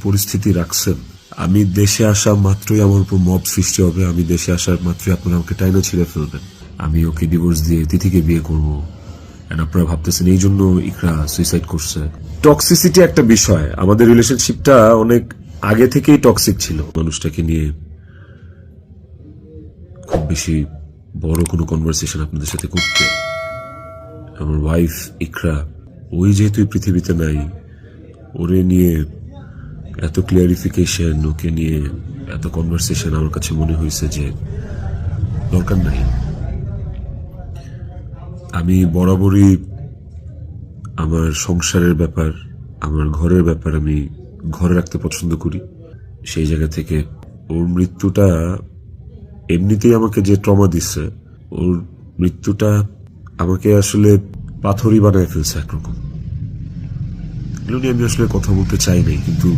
পরিস্থিতি রাখছেন। আমি দেশে আসা মাত্রই আমার উপর মব সৃষ্টি হবে, আমি দেশে আসার মাত্রই আপনারা আমাকে টাইনা ছিঁড়ে ফেলবেন, আমি ওকে ডিভোর্স দিয়ে তিথিকে বিয়ে করবো। আপনারা ভাবতেছেন এই জন্য ইকরা সুইসাইড করছে। টক্সিসিটি একটা বিষয়, আমাদের রিলেশনশিপটা অনেক আগে থেকেই টক্সিক ছিল। মানুষটাকে নিয়ে খুব বেশি বড় কোনো কনভারসেশন আপনাদের সাথে করতে, আমার ওয়াইফ ইকরা ওই যেহেতু পৃথিবীতে নাই, ওরে নিয়ে এত ক্লিয়ারিফিকেশন, ওকে নিয়ে এত কনভারসেশন আমার কাছে মনে হয়েছে যে দরকার নাই। আমি বরাবরই আমার সংসারের ব্যাপার, আমার ঘরের ব্যাপার আমি ঘরে রাখতে পছন্দ করি। সেই জায়গা থেকে ওর মৃত্যুটা এমনিতেই আমাকে যে ট্রমা দিচ্ছে, ওর মৃত্যুটা আমাকে আসলে পাথরই বানায় ফেলছে একরকম। এগুলো নিয়ে আমি আসলে কথা বলতে চাই নাই, কিন্তু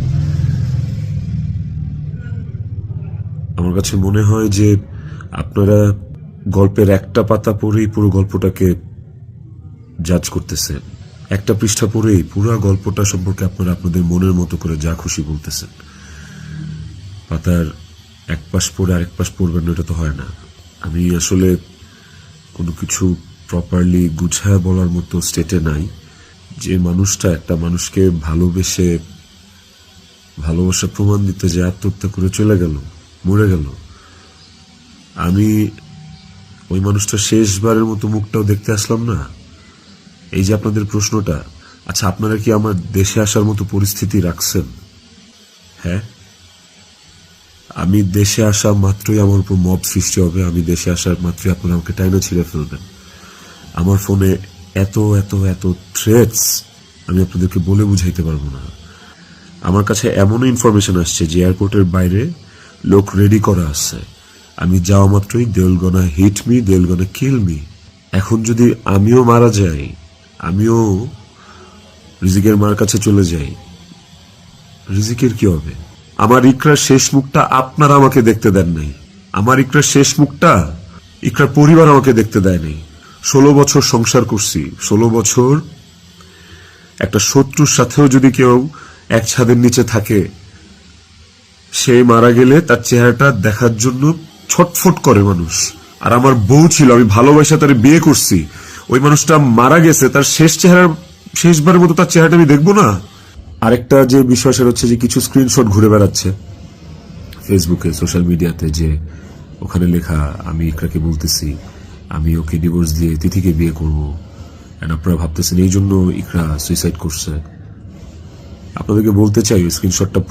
আমার কাছে মনে হয় যে আপনারা গল্পের একটা পাতা পড়েই পুরো গল্পটাকে জাজ করতেছেন, একটা পৃষ্ঠা পড়েই পুরো গল্পটা সম্পর্কে আপনারা আপনাদের মনের মতো করে যা খুশি বলতেছেন। পাতার এক পাশ পড়ে আরেক পাশ পড়বেন, এটা তো হয় না। আমি আসলে কোনো কিছু প্রপারলি গুছায় বলার মতো স্টেটে নাই। যে মানুষটা একটা মানুষকে ভালোবেসে ভালোবাসা প্রমাণ দিতে যে আত্মহত্যা করে চলে গেল, মরে গেল, আমি ওই মানুষটা শেষবারের মতো মুখটাও দেখতে আসলাম না। এই যে আপনাদের প্রশ্নটা, আচ্ছা আপনারা কি আমার দেশে আসার মতো পরিস্থিতি রাখছেন? হ্যাঁ, আমি দেশে আসা মাত্রই আমার উপর মব সৃষ্টি হবে, আমি দেশে আসার মাত্রই আপনারা আমাকে টাইনা ছিঁড়ে ফেলবেন। আমার ফোনে এত এত এত থ্রেটস আমি আপনাদেরকে বলে বুঝাইতে পারবো না। আমার কাছে এমনও ইনফরমেশন আসছে যে এয়ারপোর্টের বাইরে লোক রেডি করা আছে, আমি যাওয়া মাত্রই they will gonna hit me, they will gonna kill me. এখন যদি আমিও মারা যাই, আমিও রিজিকের মার কাছে চলে যাই, রিজিকের কি হবে? আমার ইকরার শেষ মুখটা আপনারা আমাকে দেখতে দেন নাই, আমার ইকরার শেষ মুখটা ইকরার পরিবার আমাকে দেখতে দেয় নাই। 16 বছর সংসার করছি, 16 বছর একটা শত্রুর সাথেও যদি কেউ এক ছাদের নিচে থাকে, সে মারা গেলে তার চেহারাটা দেখার জন্য ছটফট করে মানুষ। আর আমার বউ ছিল, আমি ভালোবাসা তার বিয়ে করছি, ওই মানুষটা মারা গেছে, তার শেষবারের মতো তার চেহারাটা আমি দেখবো না? আরেকটা যে বিষয় সেটা হচ্ছে যে কিছু স্ক্রিনশট ঘুরে বেড়াচ্ছে ফেসবুকে, সোশ্যাল মিডিয়াতে, যে ওখানে লেখা আমি ইকরাকে বলতেছি আমি ওকে ডিভোর্স দিয়ে তিথিকে বিয়ে করবো। আপনারা ভাবতেছেন এই জন্য ইকরা সুইসাইড করছে। আপনাদেরকে বলতে চাই স্ক্রিনশটটা